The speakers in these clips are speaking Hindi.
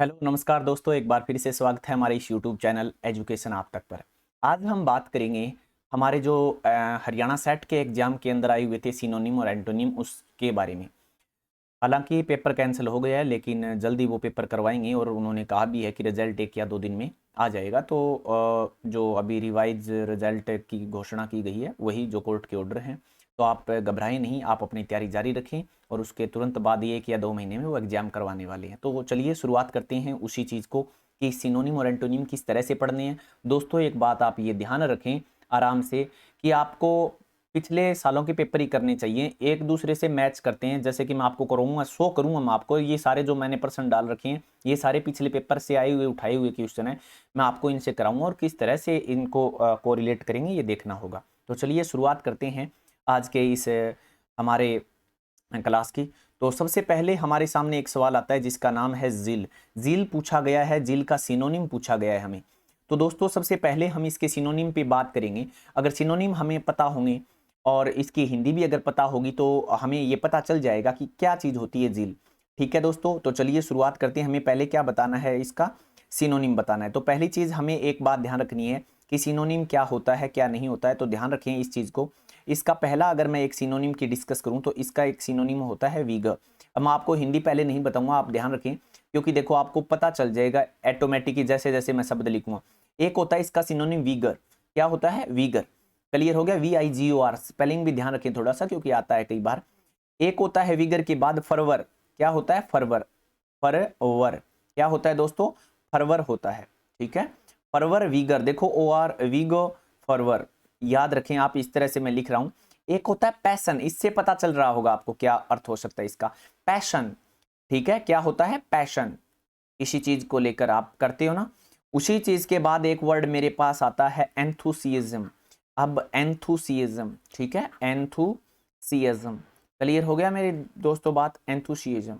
हेलो नमस्कार दोस्तों, एक बार फिर से स्वागत है हमारे इस यूट्यूब चैनल एजुकेशन आप तक पर। आज हम बात करेंगे हमारे जो हरियाणा सेट के एग्जाम के अंदर आए हुए थे सिनोनिम और एंटोनिम, उसके बारे में। हालांकि पेपर कैंसिल हो गया है, लेकिन जल्दी वो पेपर करवाएंगे और उन्होंने कहा भी है कि रिजल्ट 1 या 2 दिन में आ जाएगा। तो जो अभी रिवाइज रिजल्ट की घोषणा की गई है वही जो कोर्ट के ऑर्डर हैं। तो आप घबराएं नहीं, आप अपनी तैयारी जारी रखें और उसके तुरंत बाद 1 या 2 महीने में वो एग्जाम करवाने वाले हैं। तो चलिए शुरुआत करते हैं उसी चीज़ को कि सिनोनिम और एंटोनिम किस तरह से पढ़ने हैं। दोस्तों एक बात आप ये ध्यान रखें आराम से कि आपको पिछले सालों के पेपर ही करने चाहिए, एक दूसरे से मैच करते हैं। जैसे कि मैं आपको करूँगा, शो करूँगा मैं आपको, ये सारे जो मैंने पर्सन डाल रखे हैं ये सारे पिछले पेपर से आए हुए उठाए हुए क्वेश्चन है। मैं आपको इनसे कराऊंगा और किस तरह से इनको कोरिलेट करेंगे ये देखना होगा। तो चलिए शुरुआत करते हैं आज के इस हमारे क्लास की। तो सबसे पहले हमारे सामने एक सवाल आता है जिसका नाम है जिल। जिल पूछा गया है, जिल का सिनोनिम पूछा गया है हमें। तो दोस्तों सबसे पहले हम इसके सिनोनिम पे बात करेंगे। अगर सिनोनिम हमें पता होंगे और इसकी हिंदी भी अगर पता होगी तो हमें ये पता चल जाएगा कि क्या चीज़ होती है जिल। ठीक है दोस्तों, तो चलिए शुरुआत करते हैं। हमें पहले क्या बताना है, इसका सिनोनिम बताना है। तो पहली चीज़ हमें एक बात ध्यान रखनी है कि सिनोनिम क्या होता है क्या नहीं होता है। तो ध्यान रखें इस चीज़ को। इसका पहला अगर मैं एक सिनोनिम की डिस्कस करूं तो इसका एक सिनोनिम होता है विगर। अब मैं आपको हिंदी पहले नहीं बताऊंगा, आप ध्यान रखें, क्योंकि देखो आपको पता चल जाएगा ऑटोमेटिक जैसे जैसे मैं शब्द लिखूंगा। एक होता है इसका सिनोनिम विगर। क्या होता है? विगर। क्लियर हो गया? VIGOR। स्पेलिंग भी ध्यान रखें थोड़ा सा, क्योंकि आता है कई बार। एक होता है विगर के बाद फरवर। क्या होता है? फरवर। फरवर क्या होता है दोस्तों? फरवर होता है। ठीक है, फरवर विगर। देखो OR विगो फरवर, याद रखें आप, इस तरह से मैं लिख रहा हूं। एक होता है पैशन, इससे पता चल रहा होगा आपको क्या अर्थ हो सकता है इसका। पैशन। ठीक है, क्या होता है? पैशन। किसी चीज को लेकर आप करते हो ना। उसी चीज के बाद एक वर्ड मेरे पास आता है एंथुसियाज्म। अब एंथुसियाज्म, ठीक है, एंथुसियाज्म। क्लियर हो गया मेरे दोस्तों बात? एंथुसियाज्म।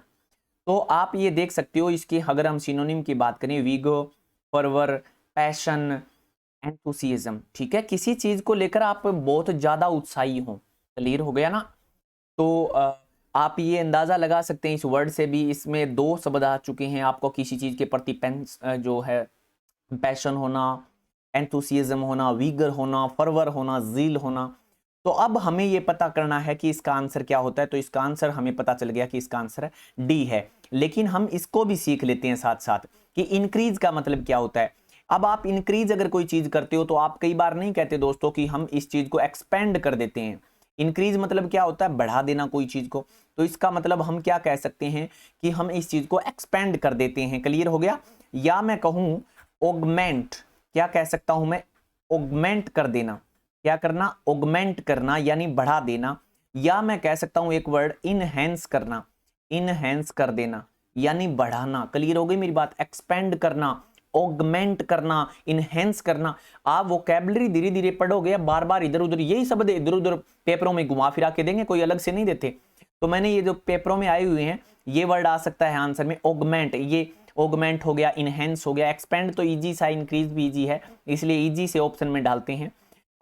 तो आप ये देख सकते हो इसकी अगर हम सिनोनिम की बात करें, वीगो, फरवर, पैशन, एंथुसियाज्म। ठीक है, किसी चीज को लेकर आप बहुत ज्यादा उत्साही हो। क्लियर हो गया ना? तो आप ये अंदाजा लगा सकते हैं इस वर्ड से भी, इसमें 2 शब्द आ चुके हैं आपको किसी चीज के प्रति जो है पैशन होना, एंथुसियाज्म होना, वीगर होना, फरवर होना, जील होना। तो अब हमें यह पता करना है कि इसका आंसर क्या होता है। तो इसका आंसर हमें पता चल गया कि इसका आंसर डी है। लेकिन हम इसको भी सीख लेते हैं साथ साथ कि इंक्रीज का मतलब क्या होता है। अब आप इंक्रीज अगर कोई चीज करते हो तो आप कई बार नहीं कहते दोस्तों कि हम इस चीज को एक्सपेंड कर देते हैं। इंक्रीज मतलब क्या होता है? बढ़ा देना कोई चीज को। तो इसका मतलब हम क्या कह सकते हैं कि हम इस चीज को एक्सपेंड कर देते हैं। क्लियर हो गया? या मैं कहूं ऑगमेंट। क्या कह सकता हूं मैं? ऑगमेंट कर देना। क्या करना? ऑगमेंट करना, यानी बढ़ा देना। या मैं कह सकता हूं एक वर्ड इनहेंस करना। इनहेंस कर देना यानी बढ़ाना। क्लियर हो गई मेरी बात? एक्सपेंड करना, ऑगमेंट करना, इनहेंस करना। आप वोकैबुलरी धीरे धीरे पढ़ोगे, बार बार इधर उधर यही शब्द इधर उधर पेपरों में घुमा फिरा के देंगे, कोई अलग से नहीं देते। तो मैंने ये जो पेपरों में आए हुए हैं ये वर्ड आ सकता है आंसर में, ऑगमेंट। ये ऑगमेंट हो गया, इनहेंस हो गया, एक्सपेंड तो इजी सा, इंक्रीज भी इजी है, इसलिए इजी से ऑप्शन में डालते हैं।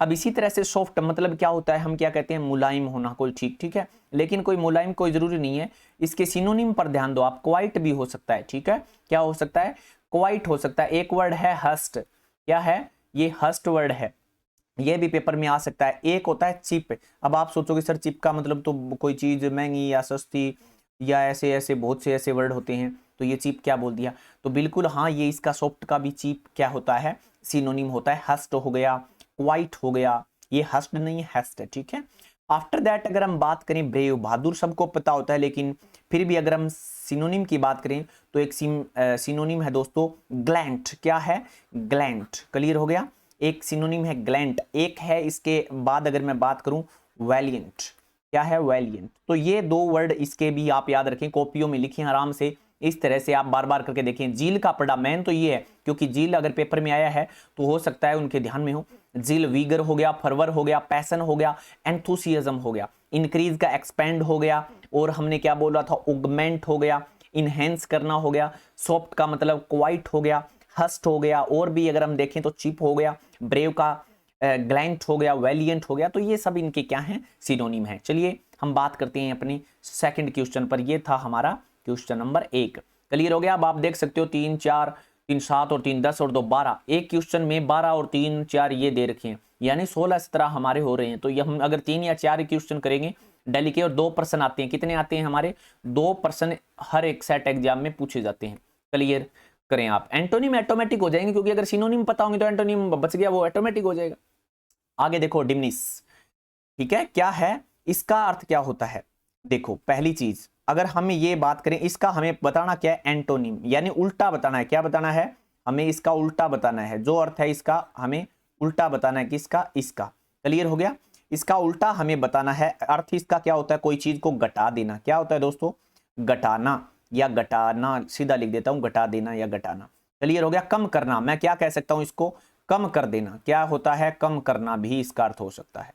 अब इसी तरह से सॉफ्ट मतलब क्या होता है? हम क्या कहते हैं? मुलायम होना कोई, ठीक ठीक है, लेकिन कोई मुलायम कोई जरूरी नहीं है। इसके सिनोनिम पर ध्यान दो आप, क्वाइट भी हो सकता है। ठीक है, क्या हो सकता है? क्वाइट हो सकता है। एक वर्ड है हस्ट। क्या है ये? हस्ट वर्ड है, ये भी पेपर में आ सकता है। एक होता है चिप। अब आप सोचोगे सर चिप का मतलब तो कोई चीज महंगी या सस्ती या ऐसे ऐसे बहुत से ऐसे वर्ड होते हैं, तो ये चीप क्या बोल दिया? तो बिल्कुल हाँ, ये इसका सॉफ्ट का भी चीप क्या होता है? सिनोनिम होता है। हस्ट हो गया, क्वाइट हो गया, ये हस्ट नहीं हस्ट है। ठीक है, आफ्टर दैट अगर हम बात करें ब्रेव, बहादुर सबको पता होता है, लेकिन फिर भी अगर हम सिनोनिम की बात करें तो एक सिनोनिम है दोस्तों ग्लैंट। क्या है? ग्लैंट। क्लियर हो गया? एक सिनोनिम है ग्लैंट। एक है इसके बाद अगर मैं बात करूं वैलिएंट। क्या है? वैलिएंट। तो ये 2 वर्ड इसके भी आप याद रखें, कॉपियों में लिखें आराम से, इस तरह से आप बार बार करके देखें। जील का पढ़ा मेन तो ये है, क्योंकि जील अगर पेपर में आया है तो हो सकता है उनके ध्यान में हो। जील वीगर हो गया, फरवर हो गया, पैसन हो गया, एंथुसियाज्म हो गया, इंक्रीज का एक्सपेंड हो गया, और हमने क्या बोला था? ऑगमेंट हो गया, इनहेंस करना हो गया, सॉफ्ट का मतलब क्वाइट हो गया, हस्ट हो गया, और भी अगर हम देखें तो चिप हो गया, ब्रेव का ग्लैंट हो गया, वैलिएंट हो गया। तो ये सब इनके क्या हैं? सिनोनिम है। चलिए हम बात करते हैं अपने सेकंड क्वेश्चन पर। ये था हमारा क्वेश्चन नंबर 1। क्लियर हो गया। अब आप देख सकते हो 3 4 3 7 और 3 10 और 2 12, एक क्वेश्चन में 12 और 3 4 ये दे रखे हैं, यानी 16 इस तरह हमारे हो रहे हैं। तो ये हम अगर 3 या 4 क्वेश्चन करेंगे डेली के, और 2 प्रश्न आते हैं, कितने आते हैं हमारे 2 प्रश्न हर एक सेट एग्जाम में पूछे जाते हैं। क्लियर करें आप। एंटोनिम ऑटोमेटिक हो जाएंगे, क्योंकि अगर सिनोनिम पता होंगे तो एंटोनिम बच गया, वो ऑटोमेटिक हो जाएगा। आगे देखो डिमनिस, ठीक है, क्या है इसका अर्थ, क्या होता है। देखो पहली चीज अगर हम ये बात करें, इसका हमें बताना क्या है, एंटोनिम, यानी उल्टा बताना है। क्या बताना है हमें, इसका उल्टा बताना है। जो अर्थ है इसका हमें उल्टा बताना है, किसका, इसका। क्लियर हो गया। इसका उल्टा हमें बताना है। अर्थ इसका क्या होता है, कोई चीज को घटा देना। क्या होता है दोस्तों, घटाना या घटाना, सीधा लिख देता हूं, घटा देना या घटाना। क्लियर हो गया। कम करना, मैं क्या कह सकता हूं, इसको कम कर देना। क्या होता है, कम करना भी इसका अर्थ हो सकता है,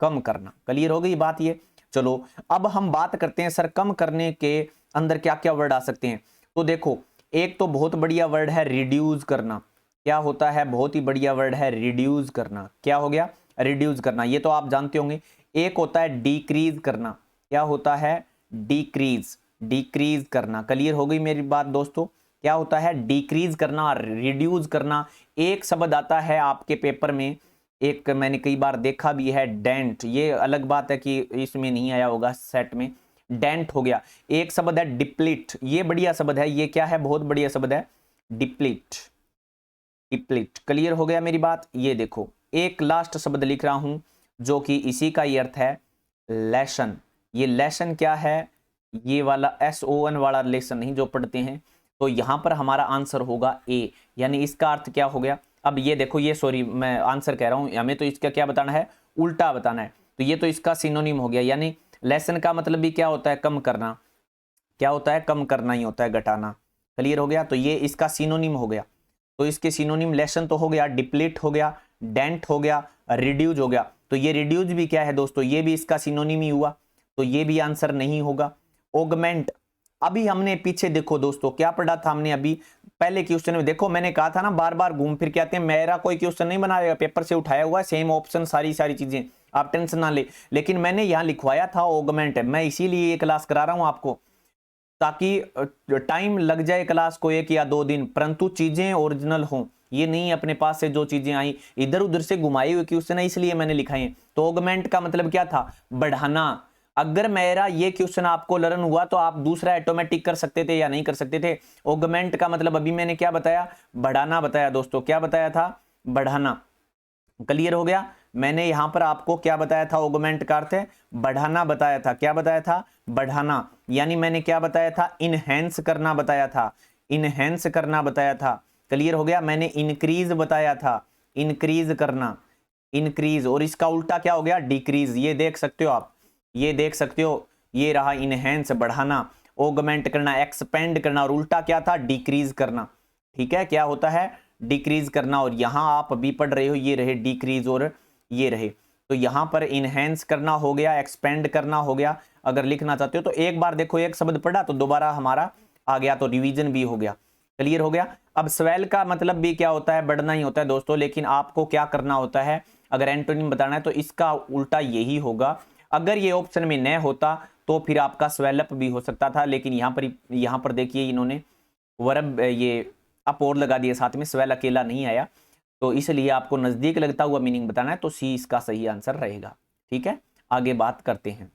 कम करना। क्लियर हो गई बात ये। चलो अब हम बात करते हैं सर कम करने के अंदर क्या क्या वर्ड आ सकते हैं। तो देखो एक तो बहुत बढ़िया वर्ड है रिड्यूस करना। क्या होता है, बहुत ही बढ़िया वर्ड है रिड्यूस करना। क्या हो गया, रिड्यूस करना, ये तो आप जानते होंगे। एक होता है डिक्रीज करना। क्या होता है, डिक्रीज, डिक्रीज करना। क्लियर हो गई मेरी बात दोस्तों। क्या होता है, डिक्रीज करना, रिड्यूस करना। एक शब्द आता है आपके पेपर में, एक मैंने कई बार देखा भी है, डेंट। ये अलग बात है कि इसमें नहीं आया होगा सेट में, डेंट हो गया। एक शब्द है डिप्लीट, ये बढ़िया शब्द है, ये क्या है, बहुत बढ़िया शब्द है, डिप्लीट, डिप्लीट। क्लियर हो गया मेरी बात। ये देखो एक लास्ट शब्द लिख रहा हूं जो कि इसी का ही अर्थ है, लेसन। ये लेसन क्या है, ये वाला SON वाला लेसन नहीं जो पढ़ते हैं। तो यहां पर हमारा आंसर होगा ए, यानी इसका अर्थ क्या हो गया। अब ये देखो, ये सॉरी मैं आंसर कह रहा हूं, हमें तो इसका क्या बताना है, उल्टा बताना है। तो ये तो इसका सिनोनिम हो गया, यानी लेसन का मतलब भी क्या होता है, कम करना। क्या होता है, कम करना ही होता है, घटाना। क्लियर हो गया। तो ये इसका सिनोनिम हो गया। तो इसके सिनोनिम लेसन तो हो गया, डिप्लीट हो गया, डेंट हो गया, रिड्यूज हो गया। तो ये रिड्यूज भी क्या है दोस्तों, ये भी इसका सिनोनिम ही हुआ। तो ये भी आंसर नहीं होगा। ऑगमेंट, अभी हमने पीछे देखो दोस्तों क्या पढ़ा था हमने, अभी पहले क्वेश्चन में देखो मैंने कहा था ना, बार बार घूम फिर के आते हैं। मेरा कोई क्वेश्चन नहीं बनाया, पेपर से उठाया हुआ है, सेम ऑप्शन, सारी सारी चीजें, आप टेंशन ना ले। लेकिन मैंने यहां लिखवाया था ऑगमेंट। मैं इसीलिए ये क्लास करा रहा हूं आपको, ताकि टाइम लग जाए क्लास को 1 या 2 दिन, परंतु चीजें ओरिजिनल हों। ये नहीं अपने पास से जो चीजें आई इधर उधर से घुमाई हुई क्वेश्चन है, इसलिए मैंने लिखा है। तो ऑगमेंट का मतलब क्या था, बढ़ाना। अगर मेरा ये क्वेश्चन आपको लर्न हुआ तो आप दूसरा ऑटोमेटिक कर सकते थे या नहीं कर सकते थे। ऑगमेंट का मतलब अभी मैंने क्या बताया, बढ़ाना बताया दोस्तों। क्या बताया था, बढ़ाना। क्लियर हो गया। मैंने यहां पर आपको क्या बताया था, ऑगमेंट का अर्थ है बढ़ाना बताया था। क्या बताया था, बढ़ाना। यानी मैंने क्या बताया था, इनहेंस करना बताया था, इनहेंस करना बताया था। क्लियर हो गया। मैंने इंक्रीज बताया था, इंक्रीज करना, इंक्रीज। और इसका उल्टा क्या हो गया, डिक्रीज। ये देख सकते हो आप, ये देख सकते हो, ये रहा इनहेंस, बढ़ाना, ऑगमेंट करना, एक्सपेंड करना, और उल्टा क्या था, डिक्रीज करना। ठीक है, क्या होता है, डिक्रीज करना। और यहां आप अभी पढ़ रहे हो, ये रहे डिक्रीज और ये रहे। तो यहां पर इनहेंस करना हो गया, एक्सपेंड करना हो गया। अगर लिखना चाहते हो तो एक बार देखो, एक शब्द पढ़ा तो दोबारा हमारा आ गया, तो रिवीजन भी हो गया। क्लियर हो गया। अब स्वेल का मतलब भी क्या होता है, बढ़ना ही होता है दोस्तों। लेकिन आपको क्या करना होता है, अगर एंटोनिम बताना है तो इसका उल्टा यही होगा। अगर ये ऑप्शन में न होता तो फिर आपका स्वेलअप भी हो सकता था, लेकिन यहां पर देखिए इन्होंने वर्ब ये अप और लगा दिया साथ में, स्वेल अकेला नहीं आया। तो इसलिए आपको नजदीक लगता हुआ मीनिंग बताना है, तो सी इसका सही आंसर रहेगा। ठीक है, आगे बात करते हैं।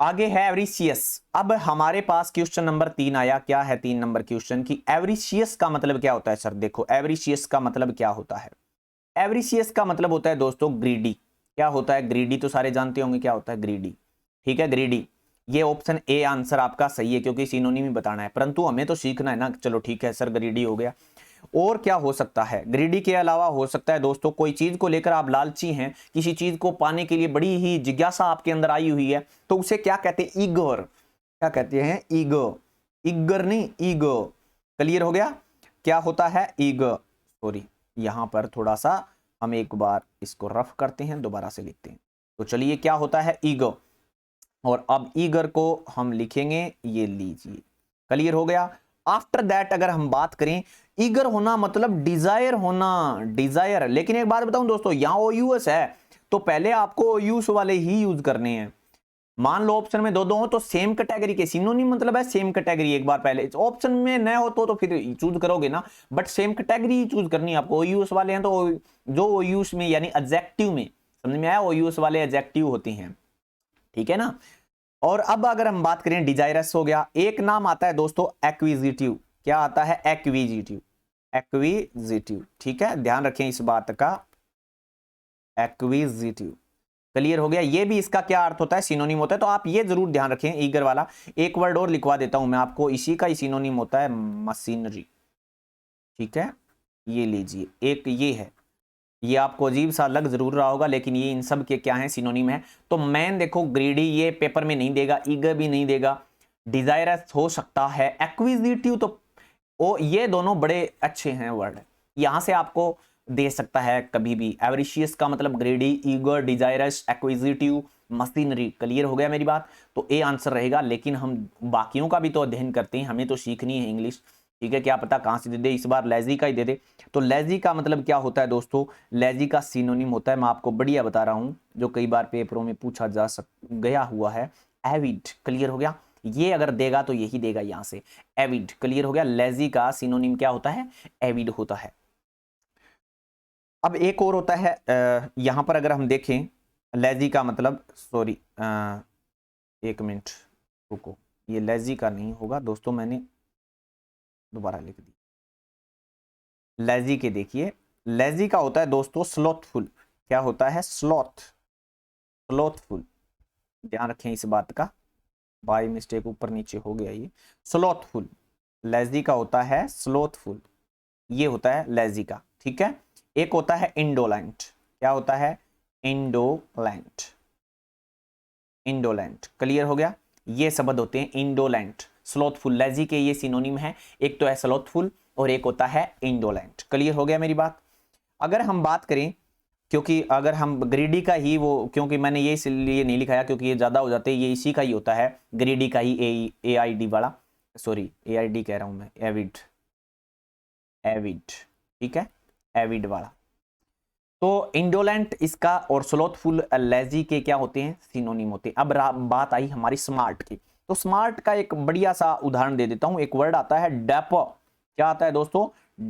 आगे है एवरीशियस। अब हमारे पास क्वेश्चन नंबर 3 आया। क्या है 3 नंबर क्वेश्चन की, एवरीशियस का मतलब क्या होता है सर। देखो एवरीशियस का मतलब क्या होता है, एवरीशियस का मतलब होता है दोस्तों ग्रीडी। क्या होता है, ग्रीडी तो सारे जानते होंगे क्या होता है, ग्रीडी। ठीक है, ग्रीडी। ये ऑप्शन ए आंसर आपका सही है, क्योंकि सिनोनिम ही बताना है, परंतु हमें तो सीखना है ना। चलो ठीक है सर, ग्रीडी हो गया। और क्या हो सकता है, ग्रीडी के अलावा हो सकता है दोस्तों, कोई चीज को लेकर आप लालची हैं, किसी चीज को पाने के लिए बड़ी ही जिज्ञासा आपके अंदर आई हुई है, तो उसे क्या कहते हैं, ईगर। क्या कहते हैं, ईगो। ईगर नहीं, ईगो। क्लियर हो गया। क्या होता है, ईगो। सॉरी, यहां पर थोड़ा सा हम एक बार इसको रफ करते हैं, दोबारा से लिखते हैं। तो चलिए, क्या होता है, ईगो। और अब ईगर को हम लिखेंगे, ये लीजिए। क्लियर हो गया। आफ्टर दैट अगर हम बात करें, ईगर होना मतलब डिजायर होना, डिजायर। लेकिन एक बात बताऊं दोस्तों, यहां OUS है तो पहले आपको OUS वाले ही यूज करने हैं। मान लो ऑप्शन में दो दो हो तो सेम कैटेगरी के, सिनोनिम मतलब है सेम कैटेगरी। एक बार पहले ऑप्शन में न हो तो फिर चूज करोगे ना, बट सेम कैटेगरी चूज करनी है आपको। ओयूएस वाले हैं तो जो ओयूएस में यानी एडजेक्टिव में, समझ में आया, ओयूएस वाले एडजेक्टिव होती हैं, ठीक है ना। और अब अगर हम बात करें डिजायरस हो गया, एक नाम आता है दोस्तों एक्विजिटिव। क्या आता है? एक्विजिटिव, एक्विजिटिव, ठीक है, ध्यान रखें इस बात का, एक्विजिटिव। क्लियर हो गया। ये भी इसका क्या अर्थ होता है? सिनोनिम होता है। तो आप ये जरूर ध्यान रखें, ईगर वाला। एक वर्ड और लिखवा देता हूं मैं आपको, इसी का ही सिनोनिम होता है मशीनरी, ठीक है। ये लीजिए, एक ये है, ये आपको अजीब सा लग जरूर रहा होगा, लेकिन ये इन सब के क्या है? सिनोनिम है। तो मैन देखो, ग्रीडी ये पेपर में नहीं देगा, ईगर भी नहीं देगा, डिजायरस हो सकता है, एक्विजिटिव तो ओ, ये दोनों बड़े अच्छे हैं वर्ड, यहां से आपको दे सकता है कभी भी। एवरिशियस का मतलब ग्रेडी, eager, desirous, acquisitive, machinery. Clear हो गया मेरी बात? तो ए आंसर रहेगा। लेकिन हम बाकियों का भी तो अध्ययन करते हैं, हमें तो सीखनी है इंग्लिश, ठीक है। क्या पता कहां से दे दे, इस बार लेजी का ही दे दे। तो लेजी का मतलब क्या होता है दोस्तों? लेजी का सिनोनिम होता है, मैं आपको बढ़िया बता रहा हूं, जो कई बार पेपरों में पूछा जा गया हुआ है, एविड। क्लियर हो गया? ये अगर देगा तो यही देगा यहां से, एविड। क्लियर हो गया? लेजी का सिनोनिम क्या होता है? एविड होता है। अब एक और होता है, यहां पर अगर हम देखें लेजी का मतलब, सॉरी एक मिनट रुको, ये लेजी का नहीं होगा दोस्तों, मैंने दोबारा लिख दी। लेजी के देखिए, लेजी का होता है दोस्तों स्लॉथफुल। क्या होता है? स्लॉथफुल। ध्यान रखें इस बात का, बाय मिस्टेक ऊपर नीचे हो गया ये। स्लॉथफुल, लेजी का होता है स्लॉथफुल, ये होता है लेजी का, ठीक है। एक होता है इंडोलेंट। क्या होता है? Indolent, indolent. क्लियर हो गया? ये शब्द होते हैं इंडोलेंट, स्लॉथफुल। लेजी के ये सिनोनिम है, एक तो है स्लॉथफुल और एक होता है इंडोलेंट। क्लियर हो गया मेरी बात? अगर हम बात करें, क्योंकि अगर हम ग्रीडी का ही वो, क्योंकि मैंने ये इसलिए नहीं लिखाया क्योंकि ये ज्यादा हो जाते हैं, ये इसी का ही होता है, ग्रीडी का ही, ए आई डी वाला, सॉरी ए आई डी कह रहा हूं मैं, एविड, एविड, ठीक है, एविड वाला। तो इंडोलेंट इसका और स्लोथफुल लेजी के क्या होते हैं? सिनोनिम होते हैं। अब बात आई हमारी स्मार्ट की, तो स्मार्ट का एक बढ़िया सा उदाहरण दे देता हूं। एक वर्ड आता है डैपर। क्या आता है दोस्तों?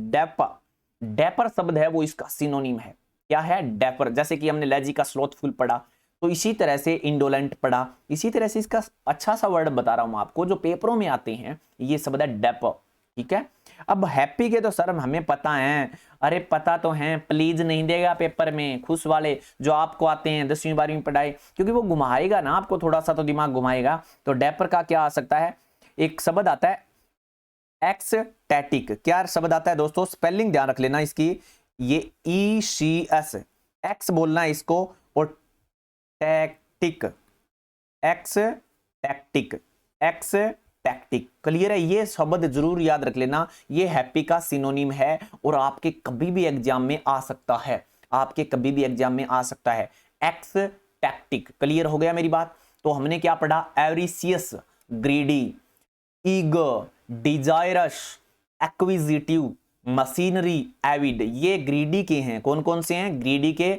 डैपर। डैपर शब्द है वो इसका सिनोनिम है। क्या है? डैपर। जैसे कि हमने लेजी का स्लोथफुल पढ़ा, तो इसी तरह से इंडोलेंट पढ़ा, इसी तरह से इसका अच्छा सा वर्ड बता रहा हूं आपको, जो पेपरों में आते हैं, ये शब्द है डैपर, ठीक है। अब हैप्पी के तो सर हमें पता है, अरे पता तो है, प्लीज नहीं देगा पेपर में, खुश वाले जो आपको आते हैं 10वीं 12वीं पढ़ाई, क्योंकि वो घुमाएगा ना आपको, थोड़ा सा तो दिमाग घुमाएगा। तो डैपर का क्या आ सकता है? एक शब्द आता है एक्सटैटिक। क्या शब्द आता है दोस्तों? स्पेलिंग ध्यान रख लेना इसकी, ये ECS, एक्स बोलना है इसको, और tactic, x tactic, x tactic. Clear है? ये शब्द जरूर याद रख लेना, ये हैप्पी का सिनोनिम है और आपके कभी भी एग्जाम में आ सकता है, आपके कभी भी एग्जाम में आ सकता है, एक्स टैक्टिक। क्लियर हो गया मेरी बात? तो हमने क्या पढ़ा? Avaricious, greedy, eager, desirous, acquisitive, mercenary, avid. ये ग्रीडी के हैं। कौन कौन से हैं? ग्रीडी के,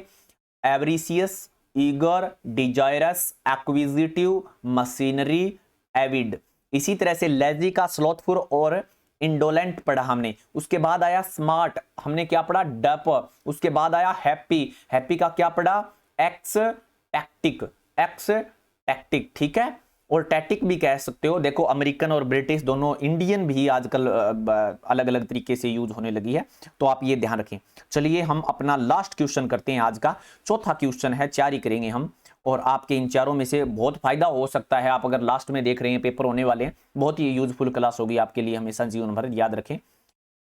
avaricious, eager, desirous, acquisitive, mercenary, avid. इसी तरह से लेजी का स्लॉथफुल और इंडोलेंट पढ़ा हमने। उसके बाद आया स्मार्ट, हमने क्या पढ़ा? डैपर। उसके बाद आया हैप्पी, हैप्पी का क्या पढ़ा? एक्स टैक्टिक, एक्स टैक्टिक, ठीक है। और टैटिक भी कह सकते हो। देखो अमेरिकन और ब्रिटिश दोनों, इंडियन भी आजकल अलग अलग तरीके से यूज होने लगी है, तो आप ये ध्यान रखें। चलिए हम अपना लास्ट क्वेश्चन करते हैं, आज का चौथा क्वेश्चन है, 4 ही करेंगे हम, और आपके इन चारों में से बहुत फायदा हो सकता है। आप अगर लास्ट में देख रहे हैं, पेपर होने वाले हैं, बहुत ही यूजफुल क्लास होगी आपके लिए, हमेशा जीवन भर याद रखें।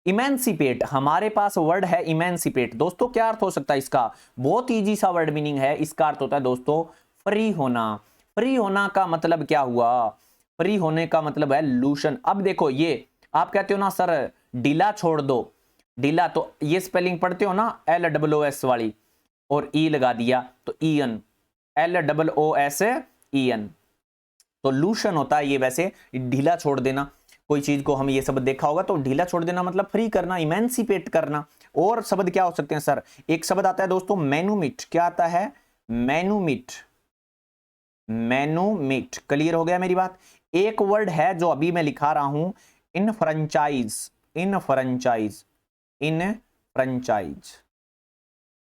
इमेंसिपेट, हमारे पास वर्ड है इमेंसिपेट। दोस्तों क्या अर्थ हो सकता है इसका? बहुत ईजी सा वर्ड मीनिंग है। इसका अर्थ होता है दोस्तों फ्री होना। फ्री होना का मतलब क्या हुआ? फ्री होने का मतलब है लूशन। अब देखो, ये आप कहते हो ना सर ढीला छोड़ दो, ढीला, तो ये स्पेलिंग पढ़ते हो ना LOOS वाली, और ई लगा दिया तो EN, LOOSEN, तो लूशन होता है ये। वैसे ढीला छोड़ देना, कोई चीज को हम ये शब्द देखा होगा, तो ढीला छोड़ देना मतलब फ्री करना, इमेंसिपेट करना। और शब्द क्या हो सकते हैं सर? एक शब्द आता है दोस्तों मैनुमिट। क्या आता है? मैनुमिट, मैनोमिट। क्लियर हो गया मेरी बात। एक वर्ड है जो अभी मैं लिखा रहा हूं, इनफ्रेंचाइज, इनफ्रेंचाइज, इनफ्रेंचाइज,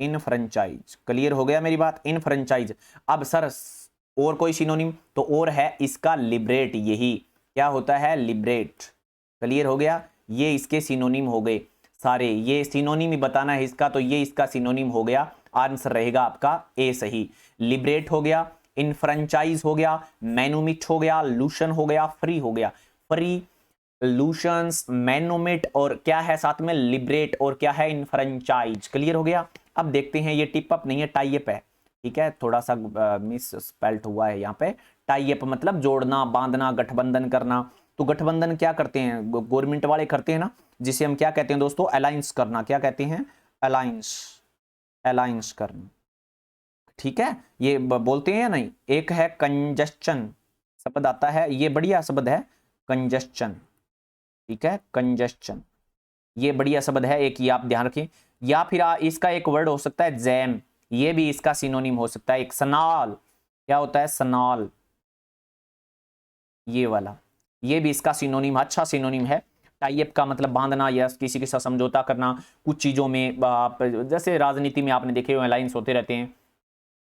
इनफ्रेंचाइज। क्लियर हो गया मेरी बात, इनफ्रेंचाइज। अब सर और कोई सिनोनिम, तो और है इसका लिबरेट, यही क्या होता है, लिबरेट। क्लियर हो गया, ये इसके सिनोनिम हो गए सारे, ये सिनोनिम ही बताना है इसका, तो ये इसका सिनोनिम हो गया। आंसर रहेगा आपका ए सही। लिबरेट हो गया, इनफ्रेंचाइज हो गया, मैनोमिट हो गया, लूशन हो गया, फ्री हो गया। फ्री, लूशंस, मैनोमिट और क्या है साथ में, लिबरेट और क्या है, इनफ्रेंचाइज। क्लियर हो गया। अब देखते हैं, ये टिप अप नहीं है, टाई अप है। ठीक है, थोड़ा सा मिस स्पेल्ट हुआ है यहाँ पे। टाई अप मतलब जोड़ना, बांधना, गठबंधन करना। तो गठबंधन क्या करते हैं, गवर्नमेंट वाले करते हैं ना, जिसे हम क्या कहते हैं दोस्तों, अलायंस करना। क्या कहते हैं, अलायंस, अलायंस करना। ठीक है, ये बोलते हैं या नहीं। एक है कंजस्शन, शब्द आता है, ये बढ़िया शब्द है, कंजस्शन। ठीक है, कंजस्शन, ये बढ़िया शब्द है, एक ये आप ध्यान रखें। या फिर इसका एक वर्ड हो सकता है जैम, ये भी इसका सिनोनिम हो सकता है। एक सनाल, क्या होता है, सनाल, ये वाला, ये भी इसका सिनोनिम, अच्छा सिनोनिम है। टाइप का मतलब बांधना या किसी के साथ समझौता करना कुछ चीजों में। आप जैसे राजनीति में आपने देखे हुए अलायंस होते रहते हैं,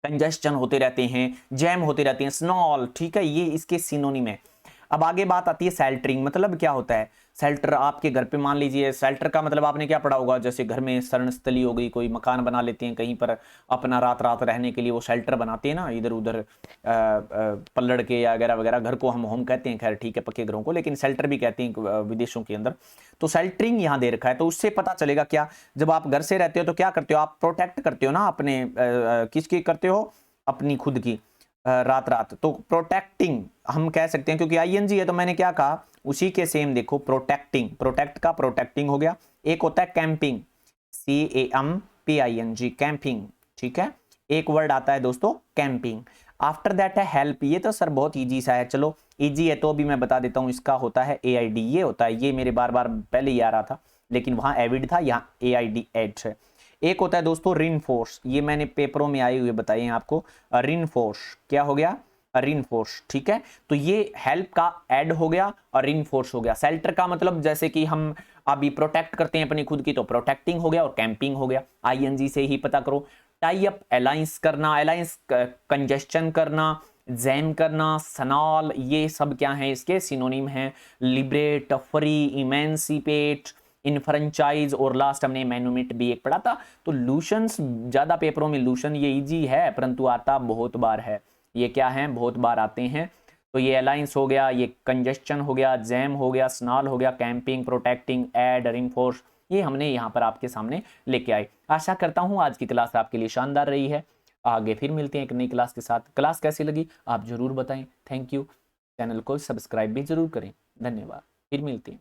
कंजस्शन होते रहते हैं, जैम होते रहते हैं, स्नॉल। ठीक है, ये इसके सिनोनिम है। अब आगे बात आती है शेल्टरिंग, मतलब क्या होता है शेल्टर। आपके घर पे मान लीजिए, शेल्टर का मतलब आपने क्या पढ़ा होगा, जैसे घर में शरणस्थली हो गई, कोई मकान बना लेते हैं कहीं पर अपना रात रात रहने के लिए, वो शेल्टर बनाते हैं ना, इधर उधर पल्लड़ के या वगैरह वगैरह। घर को हम होम कहते हैं, खैर ठीक है, पक्के घरों को, लेकिन शेल्टर भी कहते हैं विदेशों के अंदर। तो शेल्टरिंग यहाँ दे रखा है, तो उससे पता चलेगा क्या, जब आप घर से रहते हो तो क्या करते हो, आप प्रोटेक्ट करते हो ना अपने, किसकी करते हो, अपनी खुद की, रात रात। तो प्रोटेक्टिंग हम कह सकते हैं, क्योंकि आईएनजी है तो मैंने क्या कहा, उसी के सेम देखो, प्रोटेक्टिंग, प्रोटेक्ट का प्रोटेक्टिंग हो गया। एक होता है कैंपिंग, CAMPING, कैंपिंग। ठीक है, एक वर्ड आता है दोस्तों कैंपिंग। आफ्टर दैट है हेल्प, ये तो सर बहुत इजी सा है, चलो इजी है तो भी मैं बता देता हूं, इसका होता है AID, ये होता है, ये मेरे बार बार पहले ही आ रहा था, लेकिन वहां एविड था, यहाँ AID एड है। एक होता है दोस्तों रिनफोर्स, ये मैंने पेपरों में आए हुए बताए हैं आपको। रिनफोर्स क्या हो गया, रिनफोर्स। ठीक है, तो ये हेल्प का ऐड हो गया और रिनफोर्स हो गया। शेल्टर का मतलब जैसे कि हम अभी प्रोटेक्ट करते हैं अपनी खुद की, तो प्रोटेक्टिंग हो गया और कैंपिंग हो गया। ING से ही पता करो। टाई अप, अलायंस करना, अलायंस कंजेस्शन करना, जैम करना, सनाल, ये सब क्या है, इसके सिनोनिम है। लिबरेट, फ्री, इमेंसिपेट, इनफ्रेंचाइज और लास्ट हमने मैनोमिट भी एक पढ़ा था। तो लूशंस ज्यादा पेपरों में, लूशन ये इजी है परंतु आता बहुत बार है। ये क्या है, बहुत बार आते हैं। तो ये अलायंस हो गया, ये कंजेस्शन हो गया, जैम हो गया, स्नॉल हो गया, कैंपिंग, प्रोटेक्टिंग, एड, रिनफोर्स, ये हमने यहाँ पर आपके सामने लेके आए। आशा करता हूँ आज की क्लास आपके लिए शानदार रही है। आगे फिर मिलते हैं एक नई क्लास के साथ। क्लास कैसी लगी आप जरूर बताएं। Thank you. चैनल को सब्सक्राइब भी जरूर करें। धन्यवाद, फिर मिलते हैं।